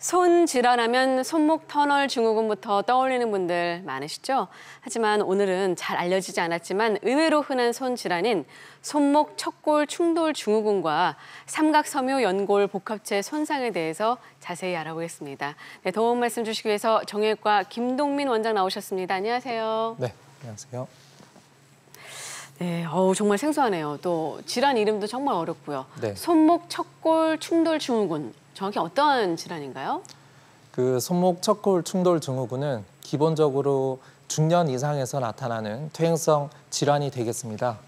손 질환하면 손목 터널 증후군부터 떠올리는 분들 많으시죠? 하지만 오늘은 잘 알려지지 않았지만 의외로 흔한 손 질환인 손목 척골 충돌 증후군과 삼각섬유 연골 복합체 손상에 대해서 자세히 알아보겠습니다. 네, 도움 말씀 주시기 위해서 정형외과 김동민 원장 나오셨습니다. 안녕하세요. 네, 안녕하세요. 네, 정말 생소하네요. 또 질환 이름도 정말 어렵고요. 네. 손목 척골 충돌 증후군. 정확히 어떤 질환인가요? 그 손목 척골 충돌 증후군은 기본적으로 중년 이상에서 나타나는 퇴행성 질환이 되겠습니다.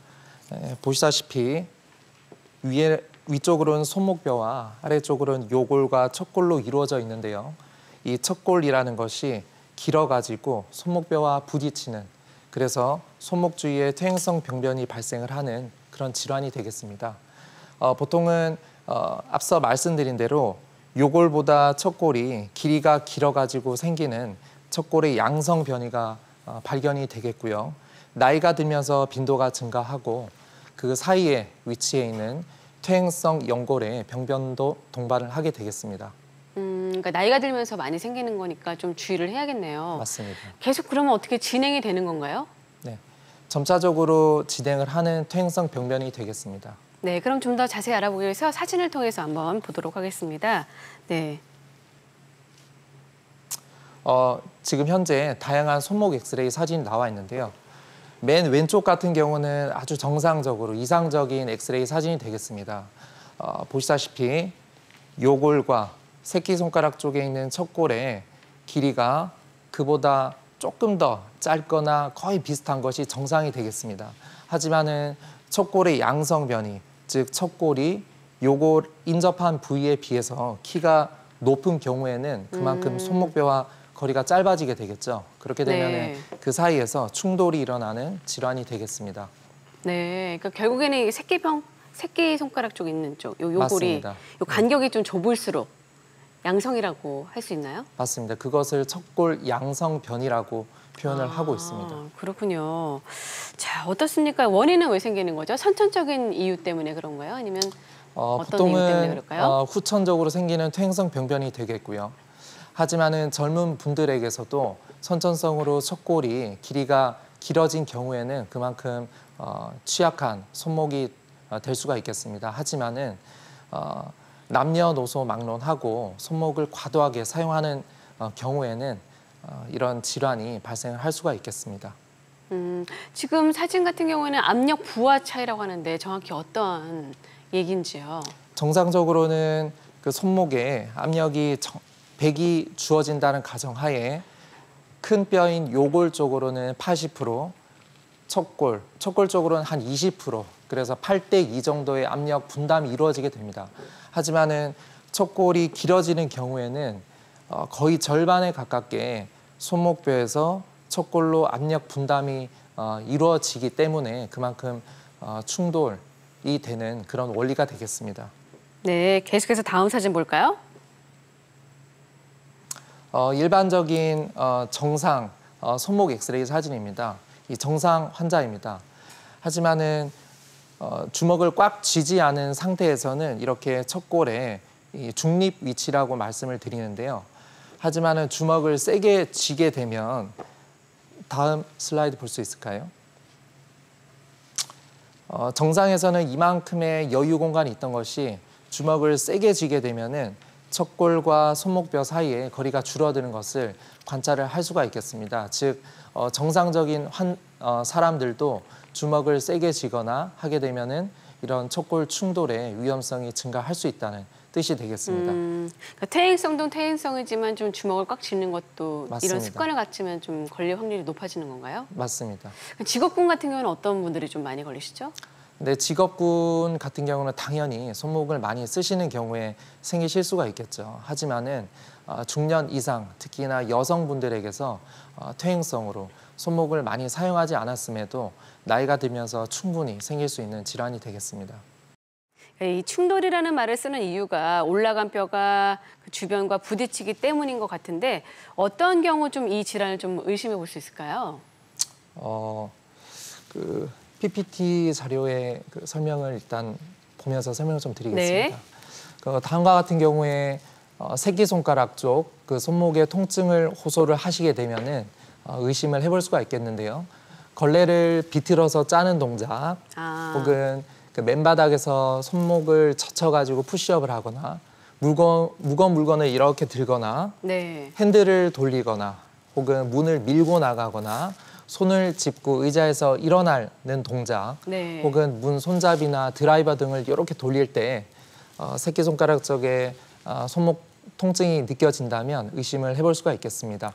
보시다시피 위쪽으로는 손목뼈와 아래쪽으로는 요골과 척골로 이루어져 있는데요. 이 척골이라는 것이 길어가지고 손목뼈와 부딪히는, 그래서 손목 주위에 퇴행성 병변이 발생을 하는 그런 질환이 되겠습니다. 보통은 앞서 말씀드린 대로 요골보다 척골이 길이가 길어가지고 생기는 척골의 양성 변이가 발견이 되겠고요. 나이가 들면서 빈도가 증가하고 그 사이에 위치해 있는 퇴행성 연골의 병변도 동반을 하게 되겠습니다. 그러니까 나이가 들면서 많이 생기는 거니까 좀 주의를 해야겠네요. 맞습니다. 계속 그러면 어떻게 진행이 되는 건가요? 네, 점차적으로 진행을 하는 퇴행성 병변이 되겠습니다. 네, 그럼 좀 더 자세히 알아보기 위해서 사진을 통해서 한번 보도록 하겠습니다. 네. 지금 현재 다양한 손목 엑스레이 사진이 나와 있는데요. 맨 왼쪽 같은 경우는 아주 정상적으로 이상적인 엑스레이 사진이 되겠습니다. 보시다시피 요골과 새끼손가락 쪽에 있는 척골의 길이가 그보다 조금 더 짧거나 거의 비슷한 것이 정상이 되겠습니다. 하지만은 척골의 양성 변이, 즉 척골이 요골 인접한 부위에 비해서 키가 높은 경우에는 그만큼 손목뼈와 거리가 짧아지게 되겠죠. 그렇게 되면 네. 그 사이에서 충돌이 일어나는 질환이 되겠습니다. 네, 그러니까 결국에는 새끼 손가락 쪽 있는 쪽, 요골이 맞습니다. 요 간격이 좀 좁을수록 양성이라고 할 수 있나요? 맞습니다. 그것을 척골 양성 변이라고 표현을 하고 있습니다. 그렇군요. 자, 어떻습니까? 원인은 왜 생기는 거죠? 선천적인 이유 때문에 그런가요? 아니면 어떤 이유 때문에 그럴까요? 후천적으로 생기는 퇴행성 병변이 되겠고요. 하지만은 젊은 분들에게서도 선천성으로 척골이 길이가 길어진 경우에는 그만큼 취약한 손목이 될 수가 있겠습니다. 하지만은 남녀노소 막론하고 손목을 과도하게 사용하는 경우에는 이런 질환이 발생을 할 수가 있겠습니다. 지금 사진 같은 경우에는 압력 부하 차이라고 하는데 정확히 어떤 얘기인지요? 정상적으로는 그 손목에 압력이 100이 주어진다는 가정하에 큰 뼈인 요골 쪽으로는 80%, 척골 쪽으로는 한 20%, 그래서 8대2 정도의 압력 분담이 이루어지게 됩니다. 하지만은 척골이 길어지는 경우에는 거의 절반에 가깝게 손목뼈에서 척골로 압력 분담이 이루어지기 때문에 그만큼 충돌이 되는 그런 원리가 되겠습니다. 네, 계속해서 다음 사진 볼까요? 일반적인 정상 손목 엑스레이 사진입니다. 이 정상 환자입니다. 하지만은 주먹을 꽉 쥐지 않은 상태에서는 이렇게 척골의 이 중립 위치라고 말씀을 드리는데요. 하지만은 주먹을 세게 쥐게 되면 다음 슬라이드 볼 수 있을까요? 정상에서는 이만큼의 여유 공간이 있던 것이 주먹을 세게 쥐게 되면은 척골과 손목뼈 사이에 거리가 줄어드는 것을 관찰을 할 수가 있겠습니다. 즉 정상적인 사람들도 주먹을 세게 쥐거나 하게 되면은 이런 척골 충돌의 위험성이 증가할 수 있다는 뜻이 되겠습니다. 그러니까 퇴행성도 퇴행성이지만 좀 주먹을 꽉 쥐는 것도 맞습니다. 이런 습관을 갖추면 좀 걸릴 확률이 높아지는 건가요? 맞습니다. 직업군 같은 경우는 어떤 분들이 좀 많이 걸리시죠? 네, 직업군 같은 경우는 당연히 손목을 많이 쓰시는 경우에 생기실 수가 있겠죠. 하지만은 중년 이상, 특히나 여성분들에게서 퇴행성으로 손목을 많이 사용하지 않았음에도 나이가 들면서 충분히 생길 수 있는 질환이 되겠습니다. 이 충돌이라는 말을 쓰는 이유가 올라간 뼈가 그 주변과 부딪히기 때문인 것 같은데 어떤 경우 좀 이 질환을 좀 의심해 볼 수 있을까요? 그 PPT 자료의 그 설명을 일단 보면서 설명을 좀 드리겠습니다. 네. 다음과 같은 경우에 새끼손가락 쪽 그 손목의 통증을 호소를 하시게 되면은 의심을 해볼 수가 있겠는데요. 걸레를 비틀어서 짜는 동작 혹은 그 맨바닥에서 손목을 젖혀가지고 푸시업을 하거나 무거운 물건을 이렇게 들거나 네. 핸들을 돌리거나 혹은 문을 밀고 나가거나 손을 짚고 의자에서 일어나는 동작 네. 혹은 문 손잡이나 드라이버 등을 이렇게 돌릴 때 새끼손가락 쪽에 손목 통증이 느껴진다면 의심을 해볼 수가 있겠습니다.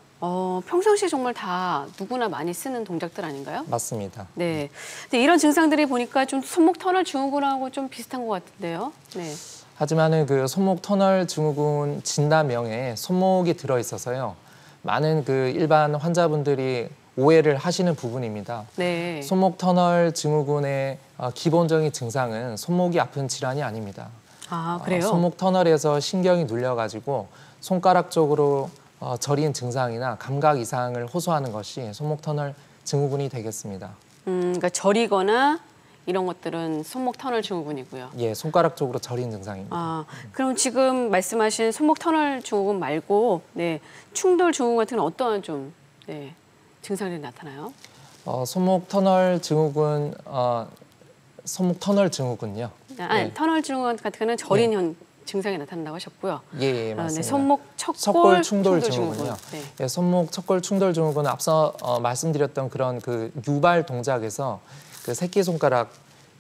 평상시에 정말 다 누구나 많이 쓰는 동작들 아닌가요? 맞습니다. 네. 근데 이런 증상들이 보니까 좀 손목 터널 증후군하고 좀 비슷한 것 같은데요. 네. 하지만은 그 손목 터널 증후군 진단명에 손목이 들어 있어서요. 많은 그 일반 환자분들이 오해를 하시는 부분입니다. 네. 손목 터널 증후군의 기본적인 증상은 손목이 아픈 질환이 아닙니다. 그래요? 손목 터널에서 신경이 눌려가지고 손가락 쪽으로 저린 증상이나 감각 이상을 호소하는 것이 손목 터널 증후군이 되겠습니다. 그러니까 저리거나 이런 것들은 손목 터널 증후군이고요. 예, 손가락 쪽으로 저린 증상입니다. 그럼 지금 말씀하신 손목 터널 증후군 말고 네, 충돌 증후군 같은 건 어떠한 좀 네, 증상들이 나타나요? 손목 터널 증후군, 손목 터널 증후군요. 아니, 터널 증후군 같은 거는 저린 증상이 나타난다고 하셨고요. 예, 맞습니다. 네, 손목 척골 충돌 증후군요. 네. 예, 손목 척골 충돌 증후군은 앞서 말씀드렸던 그런 그 유발 동작에서 그 새끼손가락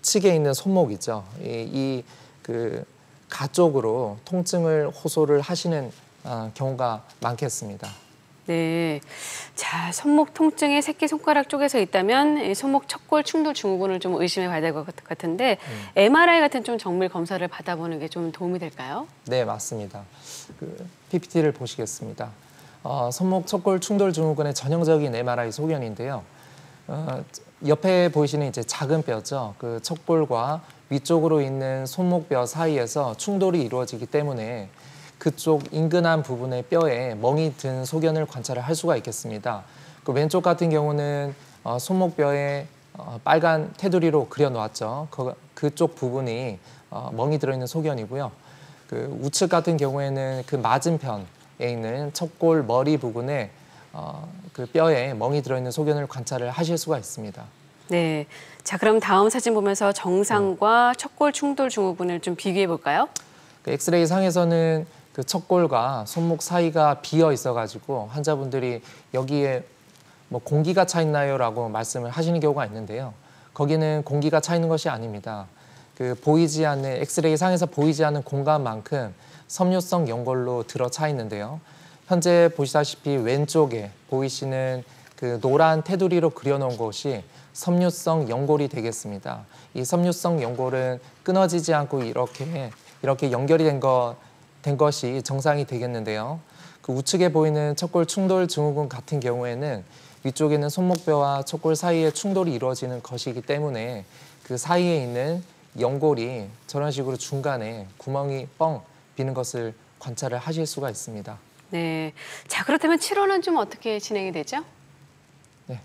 측에 있는 손목이죠. 이 그 가쪽으로 통증을 호소를 하시는 경우가 많겠습니다. 네. 자, 손목 통증이 새끼손가락 쪽에서 있다면 이 손목 척골 충돌 증후군을 좀 의심해 봐야 될 것 같은데 MRI 같은 좀 정밀 검사를 받아보는 게 좀 도움이 될까요? 네, 맞습니다. 그 PPT를 보시겠습니다. 손목 척골 충돌 증후군의 전형적인 MRI 소견인데요. 옆에 보이시는 이제 작은 뼈죠. 그 척골과 위쪽으로 있는 손목뼈 사이에서 충돌이 이루어지기 때문에 그쪽 인근한 부분의 뼈에 멍이 든 소견을 관찰을 할 수가 있겠습니다. 그 왼쪽 같은 경우는 손목뼈에 빨간 테두리로 그려놓았죠. 그쪽 부분이 멍이 들어있는 소견이고요. 그 우측 같은 경우에는 그 맞은편에 있는 척골 머리 부분에 그 뼈에 멍이 들어있는 소견을 관찰을 하실 수가 있습니다. 네. 자, 그럼 다음 사진 보면서 정상과 척골 충돌 증후군을 좀 비교해 볼까요? 그 엑스레이 상에서는 그 척골과 손목 사이가 비어 있어가지고 환자분들이 여기에 뭐 공기가 차 있나요라고 말씀을 하시는 경우가 있는데요. 거기는 공기가 차 있는 것이 아닙니다. 그 보이지 않는 엑스레이 상에서 보이지 않는 공간만큼 섬유성 연골로 들어차 있는데요. 현재 보시다시피 왼쪽에 보이시는 그 노란 테두리로 그려놓은 것이 섬유성 연골이 되겠습니다. 이 섬유성 연골은 끊어지지 않고 이렇게 연결이 된 것이 정상이 되겠는데요. 그 우측에 보이는 척골 충돌 증후군 같은 경우에는 위쪽에는 손목뼈와 척골 사이에 충돌이 이루어지는 것이기 때문에 그 사이에 있는 연골이 저런 식으로 중간에 구멍이 뻥 비는 것을 관찰을 하실 수가 있습니다. 네. 자, 그렇다면 치료는 좀 어떻게 진행이 되죠? 네.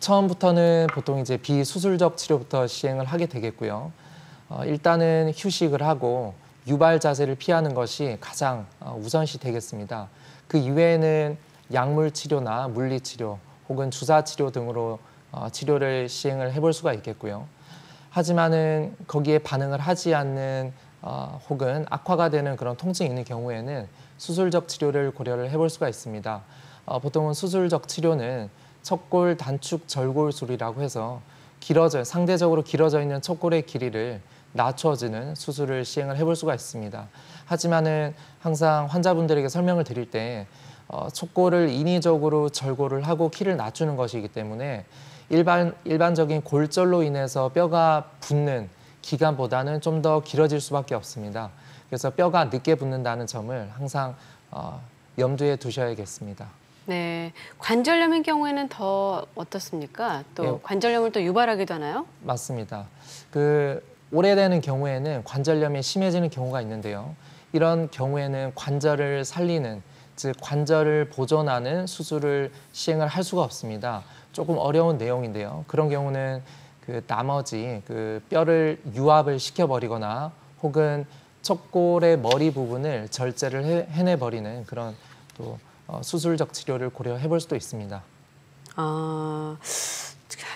처음부터는 보통 이제 비수술적 치료부터 시행을 하게 되겠고요. 일단은 휴식을 하고 유발 자세를 피하는 것이 가장 우선시 되겠습니다. 그 이외에는 약물 치료나 물리 치료 혹은 주사 치료 등으로 치료를 시행을 해볼 수가 있겠고요. 하지만은 거기에 반응을 하지 않는 혹은 악화가 되는 그런 통증이 있는 경우에는 수술적 치료를 고려를 해볼 수가 있습니다. 보통은 수술적 치료는 척골 단축 절골술이라고 해서 상대적으로 길어져 있는 척골의 길이를 낮춰주는 수술을 시행을 해볼 수가 있습니다. 하지만은 항상 환자분들에게 설명을 드릴 때 척골을 인위적으로 절골을 하고 키를 낮추는 것이기 때문에 일반적인 골절로 인해서 뼈가 붙는 기간보다는 좀 더 길어질 수밖에 없습니다. 그래서 뼈가 늦게 붙는다는 점을 항상 염두에 두셔야겠습니다. 네, 관절염인 경우에는 더 어떻습니까? 또 예. 관절염을 또 유발하기도 하나요? 맞습니다. 그 오래되는 경우에는 관절염이 심해지는 경우가 있는데요. 이런 경우에는 관절을 살리는, 즉 관절을 보존하는 수술을 시행을 할 수가 없습니다. 조금 어려운 내용인데요. 그런 경우는 그 나머지 그 뼈를 유압을 시켜버리거나 혹은 척골의 머리 부분을 절제를 해내버리는 그런 또 수술적 치료를 고려해 볼 수도 있습니다.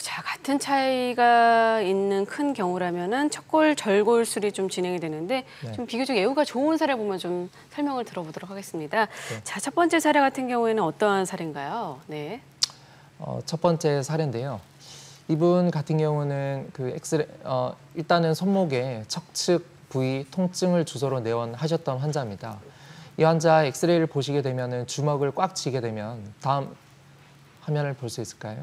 자, 같은 차이가 있는 큰 경우라면은 척골 절골술이 좀 진행이 되는데 네. 좀 비교적 예후가 좋은 사례 보면 좀 설명을 들어보도록 하겠습니다. 네. 자, 첫 번째 사례 같은 경우에는 어떠한 사례인가요? 네. 첫 번째 사례인데요. 이분 같은 경우는 일단은 손목에 척측 부위 통증을 주소로 내원하셨던 환자입니다. 이 환자 엑스레이를 보시게 되면은 주먹을 꽉 쥐게 되면 다음 화면을 볼 수 있을까요?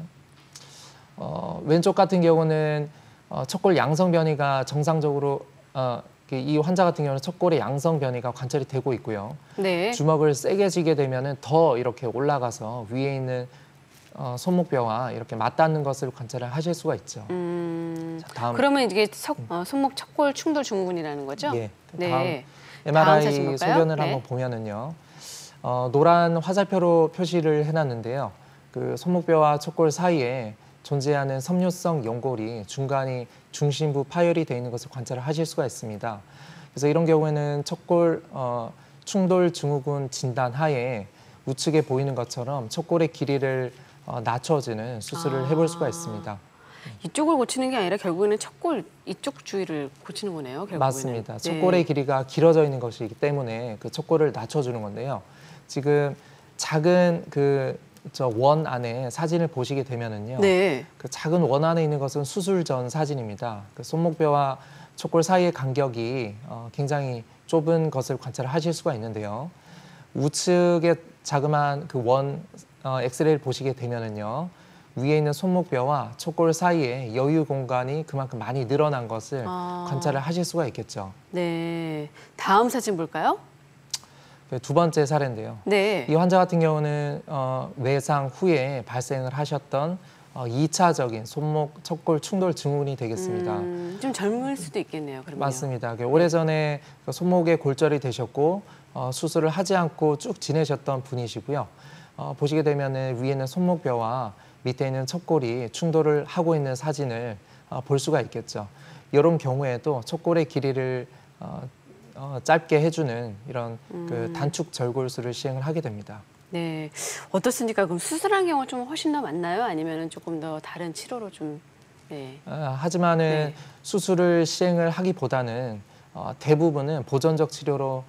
왼쪽 같은 경우는 척골 양성 변이가 정상적으로 이 환자 같은 경우는 척골의 양성 변이가 관찰이 되고 있고요. 네. 주먹을 세게 쥐게 되면은 더 이렇게 올라가서 위에 있는 손목뼈와 이렇게 맞닿는 것을 관찰을 하실 수가 있죠. 자, 다음. 그러면 이게 손목 척골 충돌 증후군이라는 거죠? 예. 네. 다음 다음 사진 MRI 볼까요? 소견을 네. 한번 보면은요. 노란 화살표로 표시를 해놨는데요. 그 손목뼈와 척골 사이에 존재하는 섬유성 연골이 중간이 중심부 파열이 되어 있는 것을 관찰을 하실 수가 있습니다. 그래서 이런 경우에는 척골 충돌 증후군 진단 하에 우측에 보이는 것처럼 척골의 길이를 낮춰주는 수술을 해볼 수가 있습니다. 이쪽을 고치는 게 아니라 결국에는 척골 이쪽 주위를 고치는 거네요. 결국에는. 맞습니다. 네. 척골의 길이가 길어져 있는 것이기 때문에 그 척골을 낮춰주는 건데요. 지금 작은 원 안에 사진을 보시게 되면은요. 네. 그 작은 원 안에 있는 것은 수술 전 사진입니다. 그 손목뼈와 척골 사이의 간격이 굉장히 좁은 것을 관찰하실 수가 있는데요. 우측에 자그마한 그 원 엑스레이를 보시게 되면은요. 위에 있는 손목뼈와 척골 사이에 여유 공간이 그만큼 많이 늘어난 것을 관찰을 하실 수가 있겠죠. 네. 다음 사진 볼까요? 두 번째 사례인데요. 네. 이 환자 같은 경우는 외상 후에 발생을 하셨던 2차적인 손목 척골 충돌 증후군이 되겠습니다. 좀 젊을 수도 있겠네요. 그러면. 맞습니다. 오래전에 손목에 골절이 되셨고 수술을 하지 않고 쭉 지내셨던 분이시고요. 보시게 되면은 위에는 손목뼈와 밑에 있는 척골이 충돌을 하고 있는 사진을 볼 수가 있겠죠. 이런 경우에도 척골의 길이를 짧게 해주는 이런 그 단축 절골술을 시행을 하게 됩니다. 네. 어떻습니까? 그럼 수술한 경우 좀 훨씬 더 많나요? 아니면 조금 더 다른 치료로 좀? 네. 하지만은 네. 수술을 시행을 하기보다는 대부분은 보존적 치료로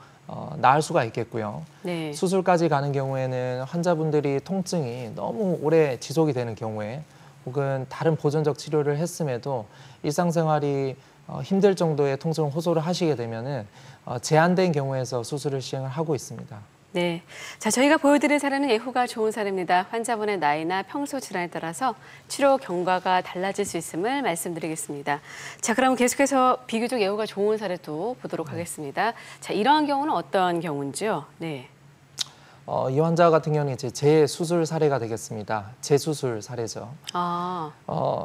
나을 수가 있겠고요. 네. 수술까지 가는 경우에는 환자분들이 통증이 너무 오래 지속이 되는 경우에 혹은 다른 보존적 치료를 했음에도 일상생활이 힘들 정도의 통증을 호소를 하시게 되면은 제한된 경우에서 수술을 시행을 하고 있습니다. 네. 자, 저희가 보여드린 사례는 예후가 좋은 사례입니다. 환자분의 나이나 평소 질환에 따라서 치료 경과가 달라질 수 있음을 말씀드리겠습니다. 자, 그럼 계속해서 비교적 예후가 좋은 사례도 보도록 하겠습니다. 자, 이러한 경우는 어떤 경우인지요? 네. 이 환자 같은 경우는 이제 재수술 사례가 되겠습니다. 재수술 사례죠.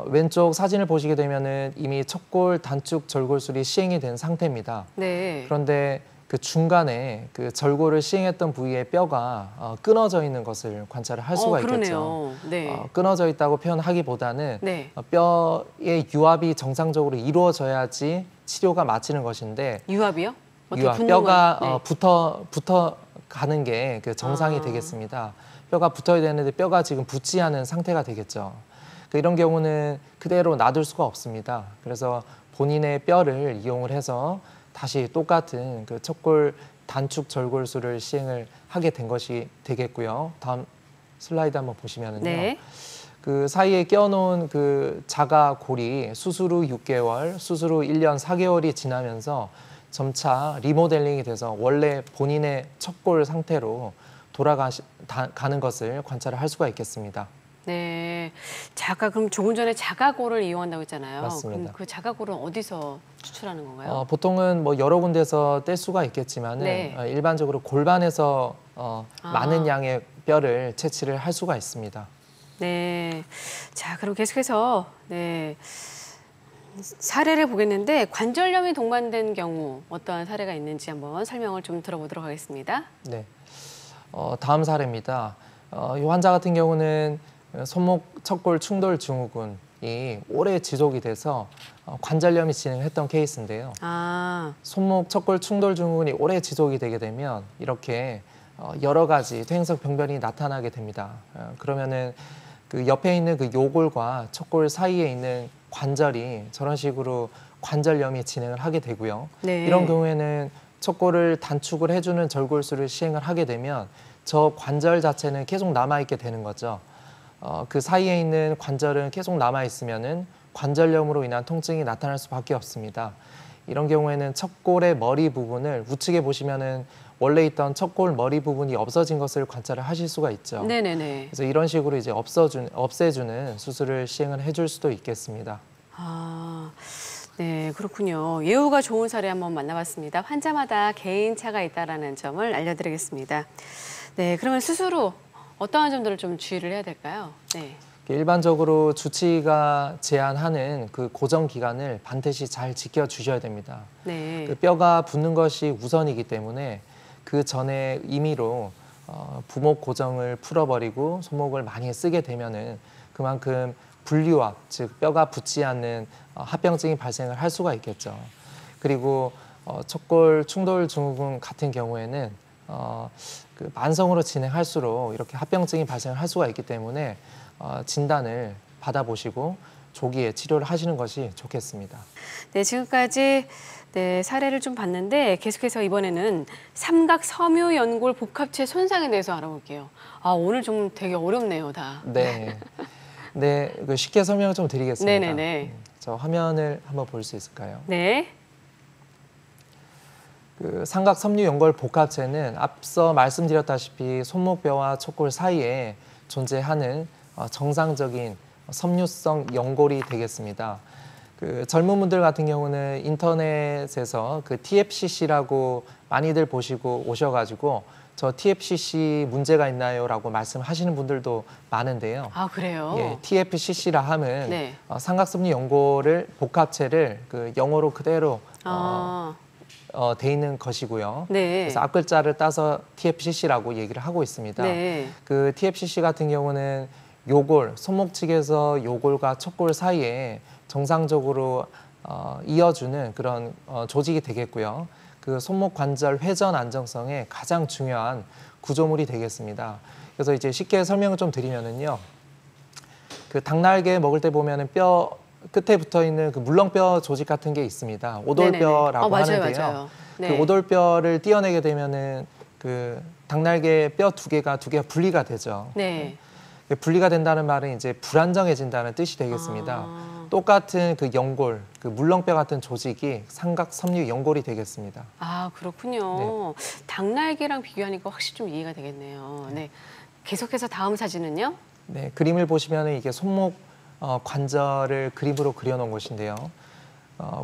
왼쪽 사진을 보시게 되면은 이미 척골 단축 절골술이 시행이 된 상태입니다. 네. 그런데 그 중간에 그 절골을 시행했던 부위의 뼈가 끊어져 있는 것을 관찰을 할 수가 있겠죠. 네. 끊어져 있다고 표현하기보다는 네. 뼈의 유압이 정상적으로 이루어져야지 치료가 마치는 것인데 유압이요? 유압, 뼈가 붙어 가는 게 그 정상이 되겠습니다. 뼈가 붙어야 되는데 뼈가 지금 붙지 않은 상태가 되겠죠. 이런 경우는 그대로 놔둘 수가 없습니다. 그래서 본인의 뼈를 이용을 해서 다시 똑같은 그 척골 단축 절골술을 시행을 하게 된 것이 되겠고요. 다음 슬라이드 한번 보시면은요. 네. 그 사이에 껴놓은 그 자가골이 수술 후 6개월, 수술 후 1년 4개월이 지나면서 점차 리모델링이 돼서 원래 본인의 척골 상태로 돌아가는 것을 관찰을 할 수가 있겠습니다. 네. 그럼 조금 전에 자가골을 이용한다고 했잖아요. 맞습니다. 그럼 그 자가골은 어디서 추출하는 건가요? 보통은 뭐 여러 군데서 뗄 수가 있겠지만은 네. 일반적으로 골반에서 많은 양의 뼈를 채취를 할 수가 있습니다. 네. 자, 그럼 계속해서 사례를 보겠는데 관절염이 동반된 경우 어떠한 사례가 있는지 한번 설명을 좀 들어보도록 하겠습니다. 네. 다음 사례입니다. 이 환자 같은 경우는 손목 척골 충돌 증후군 오래 지속이 돼서 관절염이 진행했던 케이스인데요. 아, 손목 척골 충돌 증후군이 오래 지속이 되게 되면 이렇게 여러 가지 퇴행성 병변이 나타나게 됩니다. 그러면은 그 옆에 있는 그 요골과 척골 사이에 있는 관절이 저런 식으로 관절염이 진행을 하게 되고요. 네. 이런 경우에는 척골을 단축을 해주는 절골술을 시행을 하게 되면 저 관절 자체는 계속 남아있게 되는 거죠. 그 사이에 있는 관절은 계속 남아있으면은 관절염으로 인한 통증이 나타날 수밖에 없습니다. 이런 경우에는 척골의 머리 부분을 우측에 보시면은 원래 있던 척골 머리 부분이 없어진 것을 관찰을 하실 수가 있죠. 네네네. 그래서 이런 식으로 이제 없애주는 수술을 시행을 해줄 수도 있겠습니다. 아, 네, 그렇군요. 예후가 좋은 사례 한번 만나봤습니다. 환자마다 개인차가 있다는 점을 알려드리겠습니다. 네, 그러면 수술 후 어떠한 점들을 좀 주의를 해야 될까요? 네. 일반적으로 주치의가 제한하는 그 고정 기간을 반드시 잘 지켜주셔야 됩니다. 네. 그 뼈가 붙는 것이 우선이기 때문에 그 전에 임의로 부목 고정을 풀어버리고 손목을 많이 쓰게 되면은 그만큼 분리화, 즉 뼈가 붙지 않는 합병증이 발생을 할 수가 있겠죠. 그리고 척골 충돌 증후군 같은 경우에는 그 만성으로 진행할수록 이렇게 합병증이 발생을 할 수가 있기 때문에 진단을 받아보시고 조기에 치료를 하시는 것이 좋겠습니다. 네, 지금까지 네, 사례를 좀 봤는데 계속해서 이번에는 삼각 섬유 연골 복합체 손상에 대해서 알아볼게요. 아, 오늘 좀 되게 어렵네요, 다. 네, 네, 쉽게 설명을 좀 드리겠습니다. 네네네. 저 화면을 한번 볼 수 있을까요? 네. 그 삼각 섬유 연골 복합체는 앞서 말씀드렸다시피 손목뼈와 척골 사이에 존재하는 정상적인 섬유성 연골이 되겠습니다. 그 젊은 분들 같은 경우는 인터넷에서 그 TFCC라고 많이들 보시고 오셔가지고 저 TFCC 문제가 있나요?라고 말씀하시는 분들도 많은데요. 아, 그래요? 예, TFCC라 함은 네. 삼각섬유 연골을 복합체를 그 영어로 그대로 돼 있는 것이고요. 네. 그래서 앞글자를 따서 TFCC라고 얘기를 하고 있습니다. 네. 그 TFCC 같은 경우는 요골, 손목 측에서 요골과 척골 사이에 정상적으로 이어주는 그런 조직이 되겠고요. 그 손목 관절 회전 안정성에 가장 중요한 구조물이 되겠습니다. 그래서 이제 쉽게 설명을 좀 드리면은요. 그 닭날개 먹을 때 보면은 뼈 끝에 붙어 있는 그 물렁뼈 조직 같은 게 있습니다. 오돌뼈라고 맞아요, 하는데요. 맞아요. 네. 그 오돌뼈를 떼어내게 되면은 그 닭날개 뼈 두 개가 분리가 되죠. 네. 분리가 된다는 말은 이제 불안정해진다는 뜻이 되겠습니다. 똑같은 그 연골, 그 물렁뼈 같은 조직이 삼각 섬유 연골이 되겠습니다. 아, 그렇군요. 닭날개랑 비교하니까 확실히 좀 이해가 되겠네요. 네. 계속해서 다음 사진은요? 네, 그림을 보시면은 이게 손목 관절을 그림으로 그려놓은 것인데요.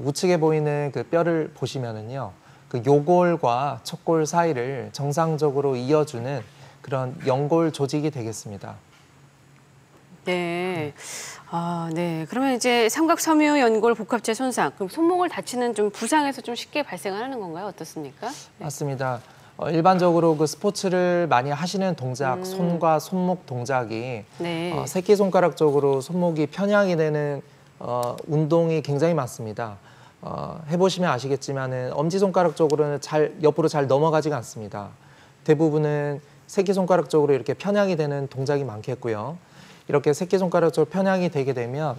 우측에 보이는 그 뼈를 보시면은요, 그 요골과 척골 사이를 정상적으로 이어주는 그런 연골 조직이 되겠습니다. 네. 아, 네. 그러면 이제 삼각 섬유 연골 복합체 손상, 그럼 손목을 다치는 좀 부상에서 좀 쉽게 발생하는 건가요? 어떻습니까? 네. 맞습니다. 일반적으로 그 스포츠를 많이 하시는 동작, 손과 손목 동작이 네. 새끼손가락 쪽으로 손목이 편향이 되는 운동이 굉장히 많습니다. 해보시면 아시겠지만은 엄지손가락 쪽으로는 옆으로 잘 넘어가지가 않습니다. 대부분은 새끼손가락 쪽으로 이렇게 편향이 되는 동작이 많겠고요. 이렇게 새끼손가락 쪽으로 편향이 되게 되면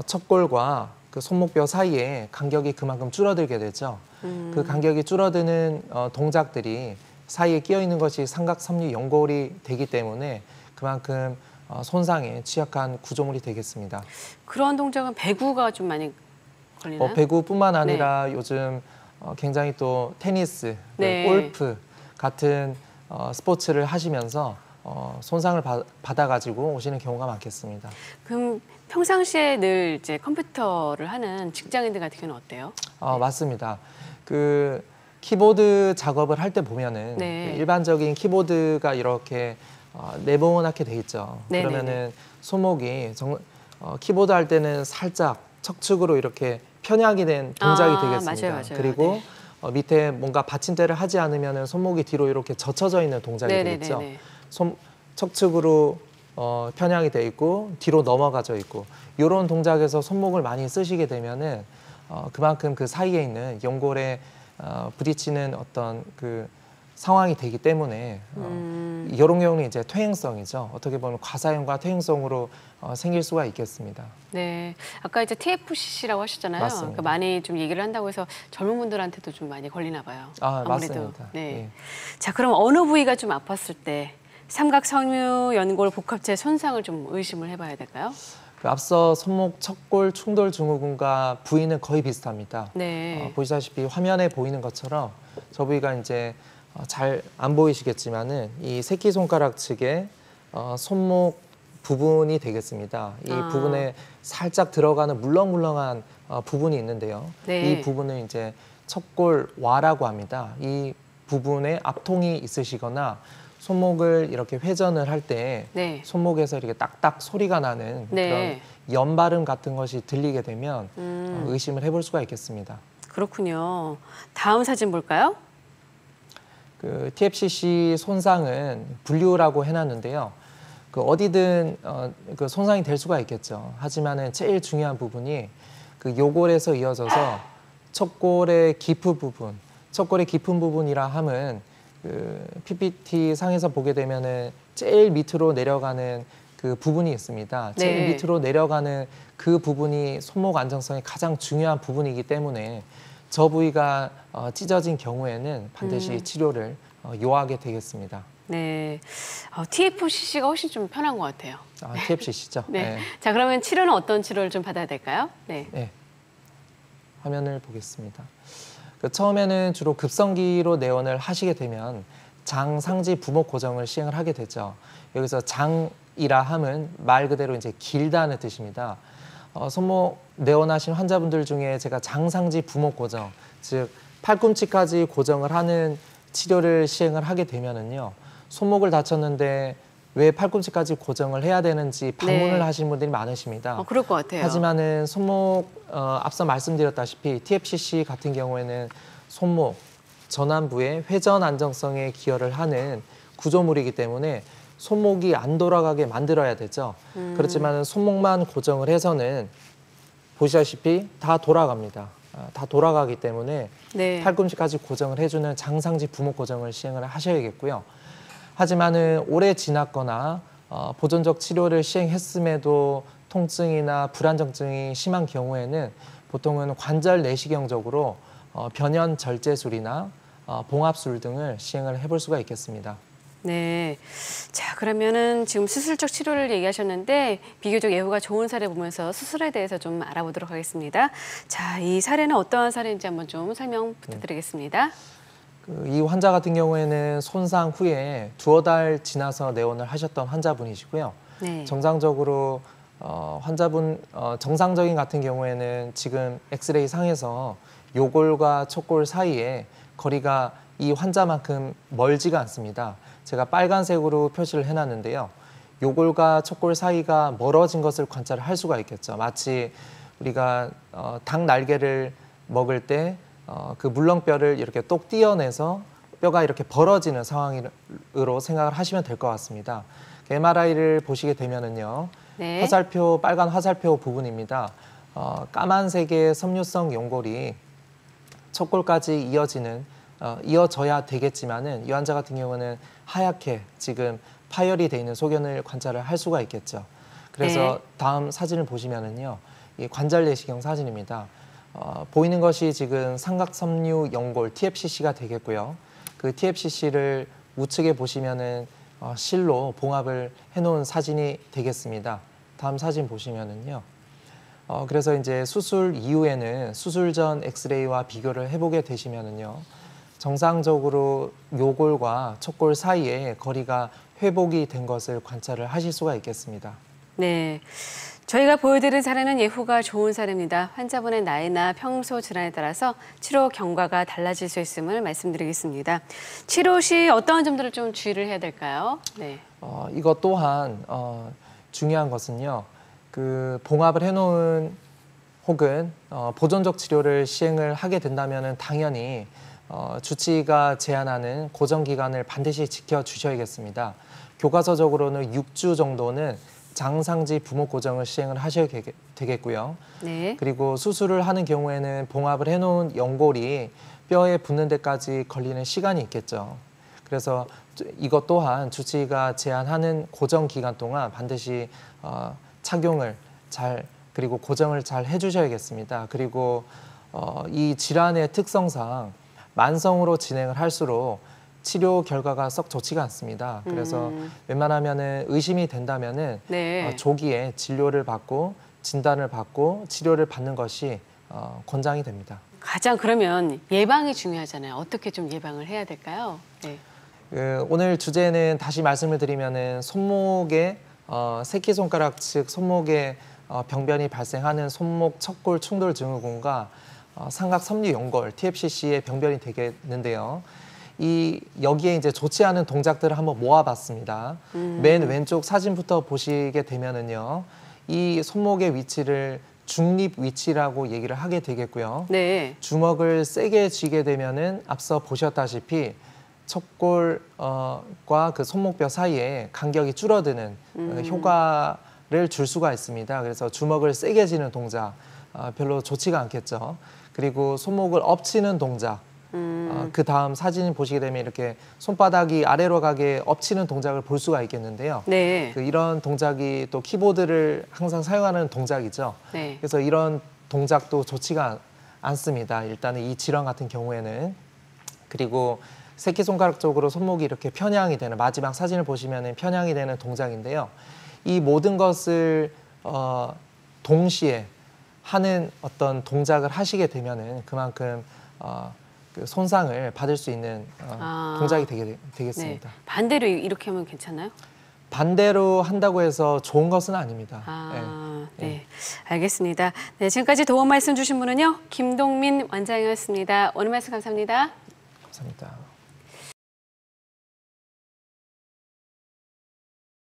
척골과 그 손목뼈 사이에 간격이 그만큼 줄어들게 되죠. 그 간격이 줄어드는 동작들이 사이에 끼어 있는 것이 삼각섬유 연골이 되기 때문에 그만큼 손상에 취약한 구조물이 되겠습니다. 그런 동작은 배구가 좀 많이 걸리나요? 배구뿐만 아니라 요즘 굉장히 또 테니스, 네. 골프 같은 스포츠를 하시면서 손상을 받아가지고 오시는 경우가 많겠습니다. 그럼 평상시에 늘 이제 컴퓨터를 하는 직장인들 같은 경우는 어때요? 맞습니다. 그 키보드 작업을 할 때 보면은 네. 그 일반적인 키보드가 이렇게 네모나게 돼 있죠. 네네네. 그러면은 손목이 키보드 할 때는 살짝 척축으로 이렇게 편향이 된 동작이 되겠습니다. 맞아요. 그리고 밑에 뭔가 받침대를 하지 않으면은 손목이 뒤로 이렇게 젖혀져 있는 동작이 네네네네. 되겠죠. 척축으로 편향이 돼 있고 뒤로 넘어가져 있고 이런 동작에서 손목을 많이 쓰시게 되면은 그만큼 그 사이에 있는 연골에 부딪히는 어떤 그 상황이 되기 때문에 이런 경우는 이제 퇴행성이죠. 어떻게 보면 과사용과 퇴행성으로 생길 수가 있겠습니다. 네, 아까 이제 TFCC라고 하셨잖아요. 맞습니다. 그러니까 많이 좀 얘기를 한다고 해서 젊은 분들한테도 좀 많이 걸리나 봐요. 아무래도. 맞습니다. 네. 예. 자, 그럼 어느 부위가 좀 아팠을 때 삼각 섬유 연골 복합체 손상을 좀 의심을 해봐야 될까요? 앞서 손목 척골 충돌 증후군과 부위는 거의 비슷합니다. 네. 보시다시피 화면에 보이는 것처럼 저 부위가 이제 잘 안 보이시겠지만은 이 새끼손가락 측에 손목 부분이 되겠습니다. 이 부분에 살짝 들어가는 물렁물렁한 부분이 있는데요. 네. 이 부분은 이제 척골와라고 합니다. 이 부분에 압통이 있으시거나 손목을 이렇게 회전을 할 때 네. 손목에서 이렇게 딱딱 소리가 나는 네. 그런 연발음 같은 것이 들리게 되면 의심을 해볼 수가 있겠습니다. 그렇군요. 다음 사진 볼까요? 그 TFCC 손상은 분류라고 해놨는데요. 그 어디든 그 손상이 될 수가 있겠죠. 하지만은 제일 중요한 부분이 그 요골에서 이어져서 척골의 깊은 부분, 척골의 깊은 부분이라 함은 그 PPT 상에서 보게 되면은 제일 밑으로 내려가는 그 부분이 있습니다. 제일 네. 밑으로 내려가는 그 부분이 손목 안정성의 가장 중요한 부분이기 때문에 저 부위가 찢어진 경우에는 반드시 치료를 요하게 되겠습니다. 네, TFCC가 훨씬 좀 편한 것 같아요. TFCC죠. 네. 네. 자, 그러면 치료는 어떤 치료를 좀 받아야 될까요? 네. 네. 화면을 보겠습니다. 처음에는 주로 급성기로 내원을 하시게 되면 장 상지 부목 고정을 시행을 하게 되죠. 여기서 장이라 함은 말 그대로 이제 길다는 뜻입니다. 손목 내원하신 환자분들 중에 제가 장상지 부목 고정, 즉 팔꿈치까지 고정을 하는 치료를 시행을 하게 되면은요, 손목을 다쳤는데 왜 팔꿈치까지 고정을 해야 되는지 방문을 네. 하시는 분들이 많으십니다. 그럴 것 같아요. 하지만은 손목 앞서 말씀드렸다시피 TFCC 같은 경우에는 손목 전완부의 회전 안정성에 기여를 하는 구조물이기 때문에 손목이 안 돌아가게 만들어야 되죠. 그렇지만 손목만 고정을 해서는 보시다시피 다 돌아갑니다. 다 돌아가기 때문에 네. 팔꿈치까지 고정을 해주는 장상지 부목 고정을 시행을 하셔야겠고요. 하지만은 오래 지났거나 보존적 치료를 시행했음에도 통증이나 불안정증이 심한 경우에는 보통은 관절 내시경적으로 변연 절제술이나 봉합술 등을 시행을 해볼 수가 있겠습니다. 네. 자, 그러면은 지금 수술적 치료를 얘기하셨는데 비교적 예후가 좋은 사례 보면서 수술에 대해서 좀 알아보도록 하겠습니다. 자, 이 사례는 어떠한 사례인지 한번 좀 설명 부탁드리겠습니다. 이 환자 같은 경우에는 손상 후에 두어 달 지나서 내원을 하셨던 환자분이시고요. 네. 정상적으로 환자분 정상적인 같은 경우에는 지금 엑스레이 상에서 요골과 척골 사이에 거리가 이 환자만큼 멀지가 않습니다. 제가 빨간색으로 표시를 해놨는데요. 요골과 척골 사이가 멀어진 것을 관찰을 할 수가 있겠죠. 마치 우리가 닭 날개를 먹을 때 그 물렁뼈를 이렇게 똑 떼어내서 뼈가 이렇게 벌어지는 상황으로 생각을 하시면 될 것 같습니다. MRI를 보시게 되면은요, 네. 화살표 빨간 화살표 부분입니다. 까만색의 섬유성 연골이 척골까지 이어져야 되겠지만은 이 환자 같은 경우는 하얗게 지금 파열이 돼 있는 소견을 관찰을 할 수가 있겠죠. 그래서 네. 다음 사진을 보시면은요, 이 관절 내시경 사진입니다. 보이는 것이 지금 삼각섬유 연골 TFCC가 되겠고요. 그 TFCC를 우측에 보시면은 실로 봉합을 해놓은 사진이 되겠습니다. 다음 사진 보시면은요. 그래서 이제 수술 이후에는 수술 전 엑스레이와 비교를 해보게 되시면은요. 정상적으로 요골과 척골 사이에 거리가 회복이 된 것을 관찰을 하실 수가 있겠습니다. 네. 저희가 보여드린 사례는 예후가 좋은 사례입니다. 환자분의 나이나 평소 질환에 따라서 치료 경과가 달라질 수 있음을 말씀드리겠습니다. 치료 시 어떠한 점들을 좀 주의를 해야 될까요? 네. 이것 또한 중요한 것은요. 그 봉합을 해놓은 혹은 보존적 치료를 시행을 하게 된다면은 당연히 주치의가 제안하는 고정 기간을 반드시 지켜주셔야겠습니다. 교과서적으로는 6주 정도는 장상지 부목 고정을 시행을 하셔야 되겠고요. 네. 그리고 수술을 하는 경우에는 봉합을 해놓은 연골이 뼈에 붙는 데까지 걸리는 시간이 있겠죠. 그래서 이것 또한 주치의가 제한하는 고정 기간 동안 반드시 착용을 그리고 고정을 잘 해주셔야겠습니다. 그리고 이 질환의 특성상 만성으로 진행을 할수록 치료 결과가 썩 좋지가 않습니다. 그래서 웬만하면은 의심이 된다면은 네. 조기에 진료를 받고 진단을 받고 치료를 받는 것이 권장이 됩니다. 가장 그러면 예방이 중요하잖아요. 어떻게 좀 예방을 해야 될까요? 네. 오늘 주제는 다시 말씀을 드리면은 손목에 새끼손가락 즉 손목에 병변이 발생하는 손목 척골 충돌 증후군과 삼각 섬유 연골 TFCC의 병변이 되겠는데요. 여기에 이제 좋지 않은 동작들을 한번 모아봤습니다. 맨 왼쪽 사진부터 보시게 되면은요, 이 손목의 위치를 중립 위치라고 얘기를 하게 되겠고요. 네. 주먹을 세게 쥐게 되면은 앞서 보셨다시피 척골과 그 손목뼈 사이에 간격이 줄어드는 효과를 줄 수가 있습니다. 그래서 주먹을 세게 쥐는 동작 별로 좋지가 않겠죠. 그리고 손목을 엎치는 동작. 그 다음 사진 보시게 되면 이렇게 손바닥이 아래로 가게 엎치는 동작을 볼 수가 있겠는데요. 네. 이런 동작이 또 키보드를 항상 사용하는 동작이죠. 네. 그래서 이런 동작도 좋지가 않습니다. 일단은 이 질환 같은 경우에는. 그리고 새끼손가락 쪽으로 손목이 이렇게 편향이 되는 마지막 사진을 보시면 편향이 되는 동작인데요. 이 모든 것을 동시에 하는 어떤 동작을 하시게 되면은 그만큼 그 손상을 받을 수 있는 동작이 되겠습니다. 네. 반대로 이렇게 하면 괜찮나요? 반대로 한다고 해서 좋은 것은 아닙니다. 네. 알겠습니다. 네, 지금까지 도움 말씀 주신 분은요, 김동민 원장이었습니다. 오늘 말씀 감사합니다. 감사합니다.